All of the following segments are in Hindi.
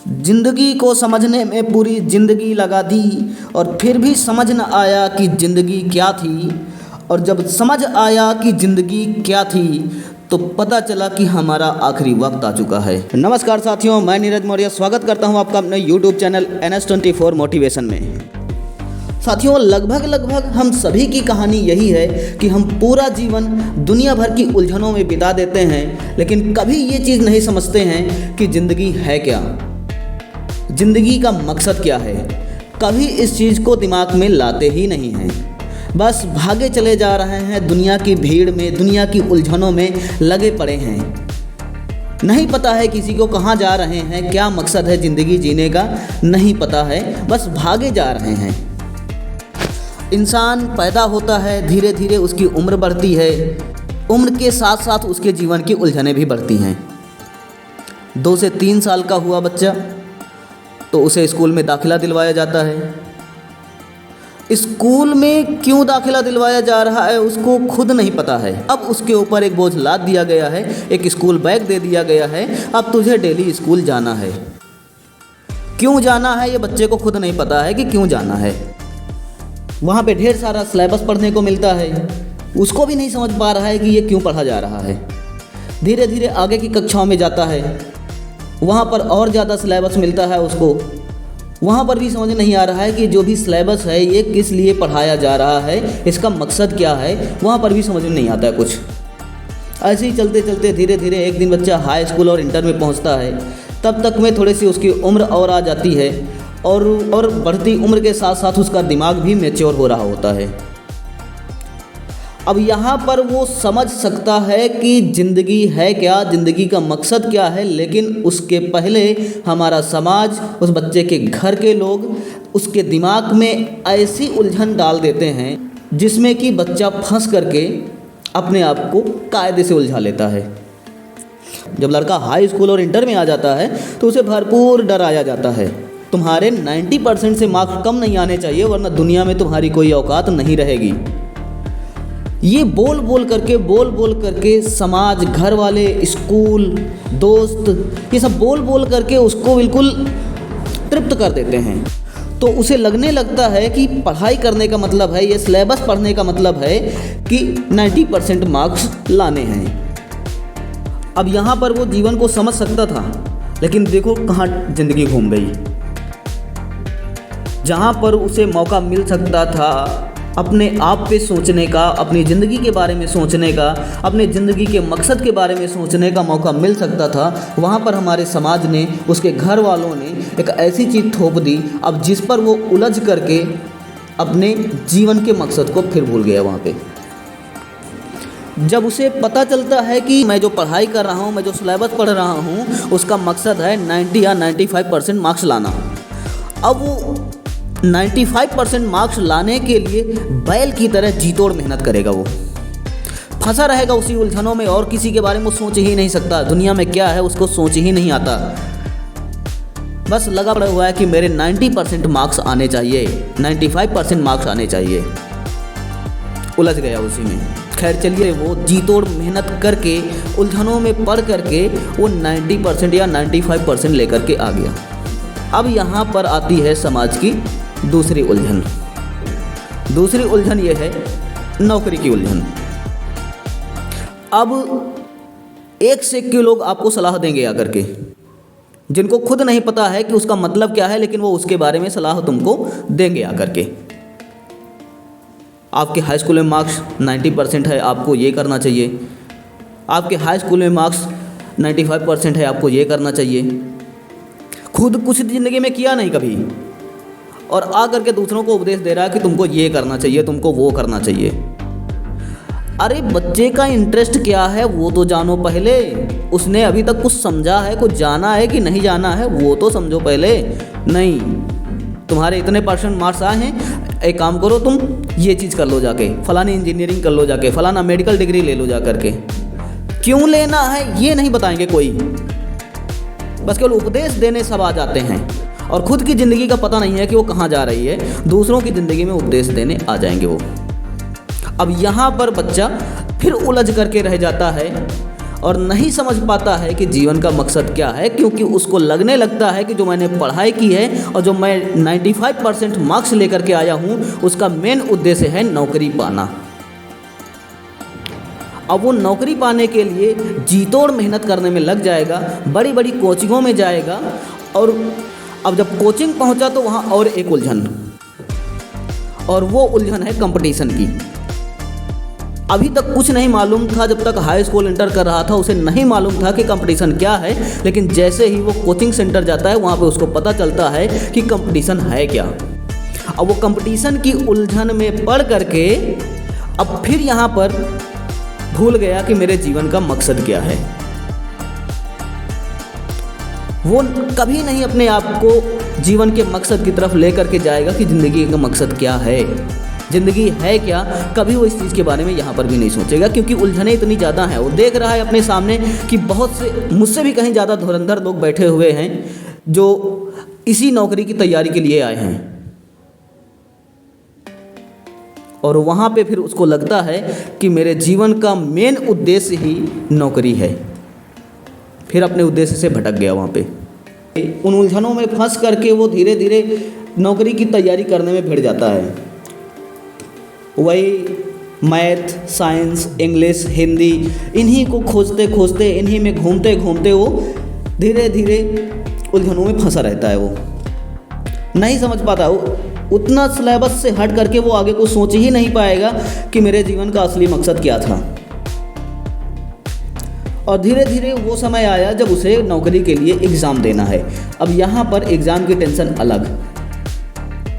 जिंदगी को समझने में पूरी जिंदगी लगा दी और फिर भी समझ न आया कि जिंदगी क्या थी। और जब समझ आया कि जिंदगी क्या थी तो पता चला कि हमारा आखिरी वक्त आ चुका है। नमस्कार साथियों, मैं नीरज मौर्य स्वागत करता हूं आपका अपने YouTube चैनल NS24 मोटिवेशन में। साथियों, लगभग हम सभी की कहानी यही है कि हम पूरा जीवन दुनिया भर की उलझनों में बिता देते हैं, लेकिन कभी ये चीज़ नहीं समझते हैं कि ज़िंदगी है क्या, ज़िंदगी का मकसद क्या है। कभी इस चीज़ को दिमाग में लाते ही नहीं हैं। बस भागे चले जा रहे हैं, दुनिया की भीड़ में, दुनिया की उलझनों में लगे पड़े हैं। नहीं पता है किसी को कहाँ जा रहे हैं, क्या मकसद है ज़िंदगी जीने का, नहीं पता है, बस भागे जा रहे हैं। इंसान पैदा होता है, धीरे धीरे उसकी उम्र बढ़ती है, उम्र के साथ साथ उसके जीवन की उलझनें भी बढ़ती हैं। 2 से 3 साल का हुआ बच्चा तो उसे स्कूल में दाखिला दिलवाया जाता है। स्कूल में क्यों दाखिला दिलवाया जा रहा है उसको खुद नहीं पता है। अब उसके ऊपर एक बोझ लाद दिया गया है, एक स्कूल बैग दे दिया गया है, अब तुझे डेली स्कूल जाना है। क्यों जाना है ये बच्चे को खुद नहीं पता है कि क्यों जाना है। वहाँ पे ढेर सारा सिलेबस पढ़ने को मिलता है, उसको भी नहीं समझ पा रहा है कि ये क्यों पढ़ा जा रहा है। धीरे धीरे आगे की कक्षाओं में जाता है, वहाँ पर और ज़्यादा सिलेबस मिलता है उसको, वहाँ पर भी समझ नहीं आ रहा है कि जो भी सिलेबस है ये किस लिए पढ़ाया जा रहा है, इसका मकसद क्या है, वहाँ पर भी समझ में नहीं आता है कुछ। ऐसे ही चलते चलते धीरे धीरे एक दिन बच्चा हाई स्कूल और इंटर में पहुँचता है। तब तक में थोड़ी सी उसकी उम्र और आ जाती है और बढ़ती उम्र के साथ साथ उसका दिमाग भी मैच्योर हो रहा होता है। अब यहाँ पर वो समझ सकता है कि ज़िंदगी है क्या, ज़िंदगी का मकसद क्या है, लेकिन उसके पहले हमारा समाज, उस बच्चे के घर के लोग उसके दिमाग में ऐसी उलझन डाल देते हैं जिसमें कि बच्चा फंस करके अपने आप को कायदे से उलझा लेता है। जब लड़का हाई स्कूल और इंटर में आ जाता है तो उसे भरपूर डराया जाता है, तुम्हारे 90% से मार्क्स कम नहीं आने चाहिए वरना दुनिया में तुम्हारी कोई औकात नहीं रहेगी। ये बोल बोल करके समाज, घर वाले, स्कूल, दोस्त, ये सब बोल बोल करके उसको बिल्कुल तृप्त कर देते हैं। तो उसे लगने लगता है कि पढ़ाई करने का मतलब है, ये सिलेबस पढ़ने का मतलब है कि 90% मार्क्स लाने हैं। अब यहाँ पर वो जीवन को समझ सकता था, लेकिन देखो कहाँ ज़िंदगी घूम गई। जहाँ पर उसे मौका मिल सकता था अपने आप पे सोचने का, अपनी ज़िंदगी के बारे में सोचने का, अपने ज़िंदगी के मकसद के बारे में सोचने का मौका मिल सकता था, वहाँ पर हमारे समाज ने, उसके घर वालों ने एक ऐसी चीज़ थोप दी अब जिस पर वो उलझ करके अपने जीवन के मकसद को फिर भूल गया। वहाँ पे जब उसे पता चलता है कि मैं जो पढ़ाई कर रहा हूँ, मैं जो सिलेबस पढ़ रहा हूँ, उसका मकसद है 90 या 95% मार्क्स लाना। अब वो 95% मार्क्स लाने के लिए बैल की तरह जी तोड़ मेहनत करेगा। वो फंसा रहेगा उसी उलझनों में और किसी के बारे में सोच ही नहीं सकता। दुनिया में क्या है उसको सोच ही नहीं आता। बस लगा पड़ा हुआ है कि मेरे 90% मार्क्स आने चाहिए, 95% मार्क्स आने चाहिए। उलझ गया उसी में। खैर चलिए, वो जी तोड़ मेहनत करके, उलझनों में पढ़ करके वो 90% या 95% लेकर के आ गया। अब यहाँ पर आती है समाज की दूसरी उलझन। दूसरी उलझन ये है नौकरी की उलझन। अब एक से एक के लोग आपको सलाह देंगे आकर के, जिनको खुद नहीं पता है कि उसका मतलब क्या है, लेकिन वो उसके बारे में सलाह तुमको देंगे आकर के। आपके हाई स्कूल में मार्क्स 90% है, आपको ये करना चाहिए। आपके हाई स्कूल में मार्क्स 95% है, आपको ये करना चाहिए। खुद कुछ ज़िंदगी में किया नहीं कभी और आ करके दूसरों को उपदेश दे रहा है कि तुमको ये करना चाहिए, तुमको वो करना चाहिए। अरे बच्चे का इंटरेस्ट क्या है वो तो जानो पहले। उसने अभी तक कुछ समझा है, कुछ जाना है कि नहीं जाना है, वो तो समझो पहले। नहीं, तुम्हारे इतने % मार्क्स आए हैं, एक काम करो, तुम ये चीज़ कर लो जाके, फलानी इंजीनियरिंग कर लो जाके, फलाना मेडिकल डिग्री ले लो जा करके। क्यों लेना है ये नहीं बताएंगे कोई, बस केवल उपदेश देने सब आ जाते हैं और खुद की ज़िंदगी का पता नहीं है कि वो कहाँ जा रही है, दूसरों की ज़िंदगी में उपदेश देने आ जाएंगे वो। अब यहाँ पर बच्चा फिर उलझ करके रह जाता है और नहीं समझ पाता है कि जीवन का मकसद क्या है, क्योंकि उसको लगने लगता है कि जो मैंने पढ़ाई की है और जो मैं 95% मार्क्स लेकर के आया हूँ उसका मेन उद्देश्य है नौकरी पाना। अब वो नौकरी पाने के लिए जी तोड़ मेहनत करने में लग जाएगा, बड़ी बड़ी कोचिंगों में जाएगा, और अब जब कोचिंग पहुंचा तो वहाँ और एक उलझन, और वो उलझन है कंपटीशन की। अभी तक कुछ नहीं मालूम था, जब तक हाई स्कूल इंटर कर रहा था उसे नहीं मालूम था कि कंपटीशन क्या है, लेकिन जैसे ही वो कोचिंग सेंटर जाता है वहाँ पे उसको पता चलता है कि कंपटीशन है क्या। अब वो कंपटीशन की उलझन में पड़ करके अब फिर यहाँ पर भूल गया कि मेरे जीवन का मकसद क्या है। वो कभी नहीं अपने आप को जीवन के मकसद की तरफ लेकर के जाएगा कि ज़िंदगी का मकसद क्या है, ज़िंदगी है क्या, कभी वो इस चीज़ के बारे में यहाँ पर भी नहीं सोचेगा, क्योंकि उलझनें इतनी ज़्यादा हैं। वो देख रहा है अपने सामने कि बहुत से मुझसे भी कहीं ज़्यादा धुरंधर लोग बैठे हुए हैं जो इसी नौकरी की तैयारी के लिए आए हैं, और वहाँ पे फिर उसको लगता है कि मेरे जीवन का मेन उद्देश्य ही नौकरी है। फिर अपने उद्देश्य से भटक गया वहाँ पे। उन उलझनों में फंस करके वो धीरे धीरे नौकरी की तैयारी करने में भिड़ जाता है। वही मैथ, साइंस, इंग्लिश, हिंदी, इन्हीं को खोजते खोजते, इन्हीं में घूमते घूमते वो धीरे धीरे उलझनों में फंसा रहता है। वो नहीं समझ पाता, वो उतना सिलेबस से हट करके वो आगे को सोच ही नहीं पाएगा कि मेरे जीवन का असली मकसद क्या था। और धीरे धीरे वो समय आया जब उसे नौकरी के लिए एग्ज़ाम देना है। अब यहाँ पर एग्ज़ाम की टेंशन अलग,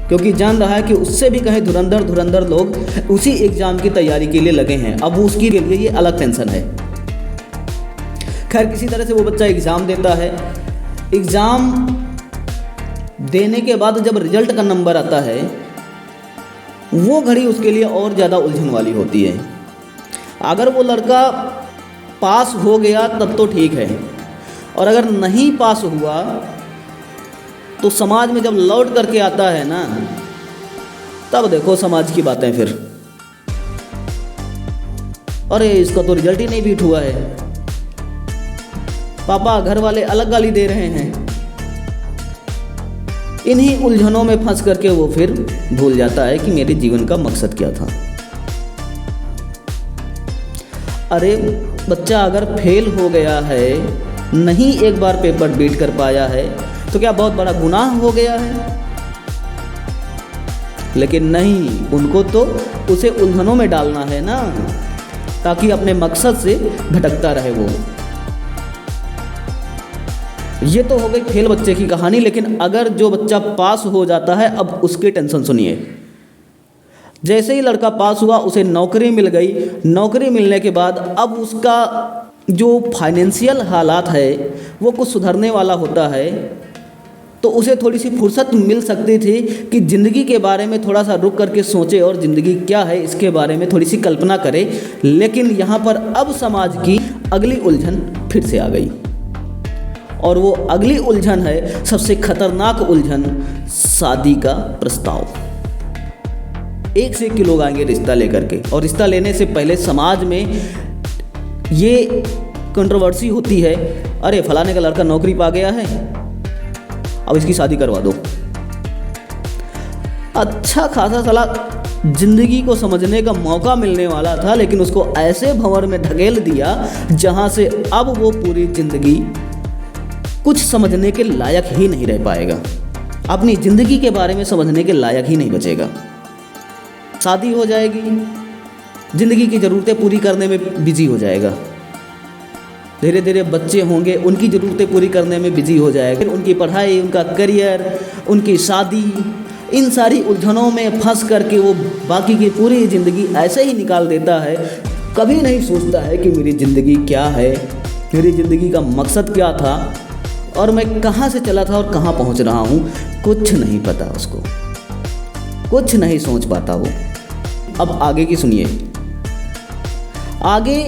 क्योंकि जान रहा है कि उससे भी कहीं धुरंधर लोग उसी एग्ज़ाम की तैयारी के लिए लगे हैं। अब उसके लिए ये अलग टेंशन है। खैर, किसी तरह से वो बच्चा एग्ज़ाम देता है। एग्ज़ाम देने के बाद जब रिजल्ट का नंबर आता है, वो घड़ी उसके लिए और ज़्यादा उलझन वाली होती है। अगर वो लड़का पास हो गया तब तो ठीक है, और अगर नहीं पास हुआ तो समाज में जब लौट करके आता है ना, तब देखो समाज की बातें फिर। अरे इसका तो रिजल्ट ही नहीं बीट हुआ है, पापा घर वाले अलग गाली दे रहे हैं। इन्हीं उलझनों में फंस करके वो फिर भूल जाता है कि मेरे जीवन का मकसद क्या था। अरे बच्चा अगर फेल हो गया है, नहीं एक बार पेपर बीट कर पाया है, तो क्या बहुत बड़ा गुनाह हो गया है? लेकिन नहीं, उनको तो उसे उलझनों में डालना है ना, ताकि अपने मकसद से भटकता रहे वो। ये तो हो गई फेल बच्चे की कहानी। लेकिन अगर जो बच्चा पास हो जाता है, अब उसकी टेंशन सुनिए। जैसे ही लड़का पास हुआ, उसे नौकरी मिल गई। नौकरी मिलने के बाद अब उसका जो फाइनेंशियल हालात है वो कुछ सुधरने वाला होता है, तो उसे थोड़ी सी फुर्सत मिल सकती थी कि ज़िंदगी के बारे में थोड़ा सा रुक करके सोचे और ज़िंदगी क्या है इसके बारे में थोड़ी सी कल्पना करे। लेकिन यहाँ पर अब समाज की अगली उलझन फिर से आ गई, और वो अगली उलझन है सबसे खतरनाक उलझन, शादी का प्रस्ताव। एक से एक लोग आएंगे रिश्ता लेकर के, और रिश्ता लेने से पहले समाज में ये कंट्रोवर्सी होती है, अरे फलाने का लड़का नौकरी पा गया है, अब इसकी शादी करवा दो। अच्छा खासा साला जिंदगी को समझने का मौका मिलने वाला था, लेकिन उसको ऐसे भंवर में ढकेल दिया जहां से अब वो पूरी जिंदगी कुछ समझने के लायक ही नहीं रह पाएगा, अपनी ज़िंदगी के बारे में समझने के लायक ही नहीं बचेगा। शादी हो जाएगी, ज़िंदगी की ज़रूरतें पूरी करने में बिजी हो जाएगा, धीरे धीरे बच्चे होंगे, उनकी ज़रूरतें पूरी करने में बिजी हो जाएगा, फिर उनकी पढ़ाई, उनका करियर, उनकी शादी, इन सारी उलझनों में फंस करके वो बाकी की पूरी ज़िंदगी ऐसे ही निकाल देता है। कभी नहीं सोचता है कि मेरी ज़िंदगी क्या है, मेरी ज़िंदगी का मकसद क्या था, और मैं कहाँ से चला था और कहाँ पहुँच रहा हूँ, कुछ नहीं पता उसको, कुछ नहीं सोच पाता वो। अब आगे की सुनिए। आगे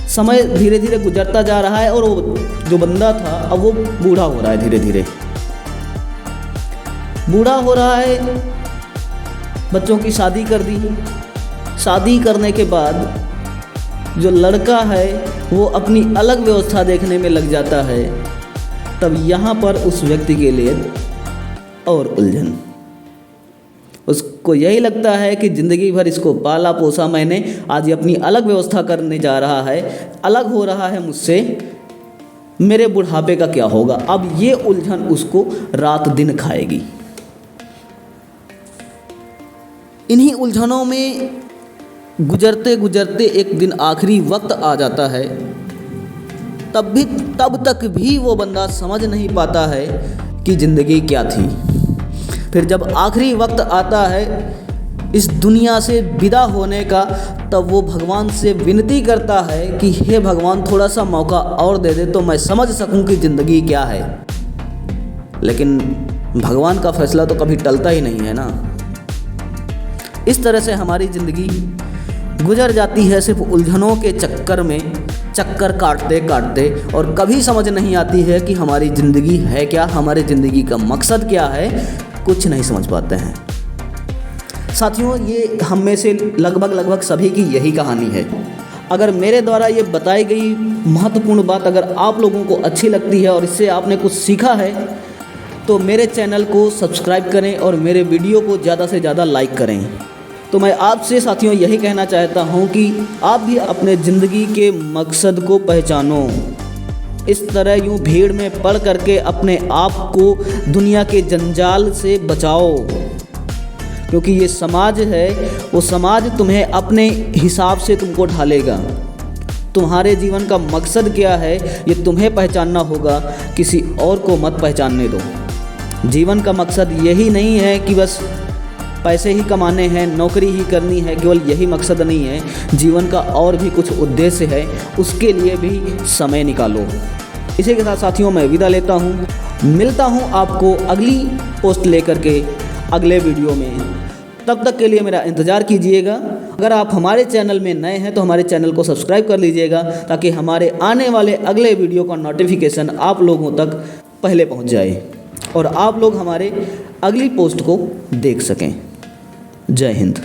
समय धीरे धीरे गुजरता जा रहा है, और वो जो बंदा था अब वो बूढ़ा हो रहा है, धीरे धीरे बूढ़ा हो रहा है। बच्चों की शादी कर दी। शादी करने के बाद जो लड़का है वो अपनी अलग व्यवस्था देखने में लग जाता है, तब यहाँ पर उस व्यक्ति के लिए और उलझन। उसको यही लगता है कि ज़िंदगी भर इसको पाला पोसा मैंने, आज ये अपनी अलग व्यवस्था करने जा रहा है, अलग हो रहा है मुझसे, मेरे बुढ़ापे का क्या होगा। अब ये उलझन उसको रात दिन खाएगी। इन्हीं उलझनों में गुजरते गुजरते एक दिन आखिरी वक्त आ जाता है, तब तक भी वो बंदा समझ नहीं पाता है कि ज़िंदगी क्या थी। फिर जब आखिरी वक्त आता है इस दुनिया से विदा होने का, तब वो भगवान से विनती करता है कि हे भगवान, थोड़ा सा मौका और दे दे तो मैं समझ सकूं कि ज़िंदगी क्या है। लेकिन भगवान का फैसला तो कभी टलता ही नहीं है ना। इस तरह से हमारी ज़िंदगी गुजर जाती है सिर्फ उलझनों के चक्कर में, चक्कर काटते काटते, और कभी समझ नहीं आती है कि हमारी ज़िंदगी है क्या, हमारी ज़िंदगी का मकसद क्या है, कुछ नहीं समझ पाते हैं। साथियों, ये हम में से लगभग सभी की यही कहानी है। अगर मेरे द्वारा ये बताई गई महत्वपूर्ण बात अगर आप लोगों को अच्छी लगती है और इससे आपने कुछ सीखा है, तो मेरे चैनल को सब्सक्राइब करें और मेरे वीडियो को ज़्यादा से ज़्यादा लाइक करें। तो मैं आपसे साथियों यही कहना चाहता हूँ कि आप भी अपने ज़िंदगी के मकसद को पहचानो। इस तरह यूँ भीड़ में पड़ करके अपने आप को दुनिया के जंजाल से बचाओ, क्योंकि ये समाज है, वो समाज तुम्हें अपने हिसाब से तुमको ढालेगा। तुम्हारे जीवन का मकसद क्या है ये तुम्हें पहचानना होगा, किसी और को मत पहचानने दो। जीवन का मकसद यही नहीं है कि बस पैसे ही कमाने हैं, नौकरी ही करनी है, केवल यही मकसद नहीं है। जीवन का और भी कुछ उद्देश्य है, उसके लिए भी समय निकालो। इसी के साथ साथियों मैं विदा लेता हूँ, मिलता हूँ आपको अगली पोस्ट लेकर के अगले वीडियो में। तब तक के लिए मेरा इंतज़ार कीजिएगा। अगर आप हमारे चैनल में नए हैं तो हमारे चैनल को सब्सक्राइब कर लीजिएगा, ताकि हमारे आने वाले अगले वीडियो का नोटिफिकेशन आप लोगों तक पहले पहुंच जाए और आप लोग हमारे अगली पोस्ट को देख सकें। जय हिंद।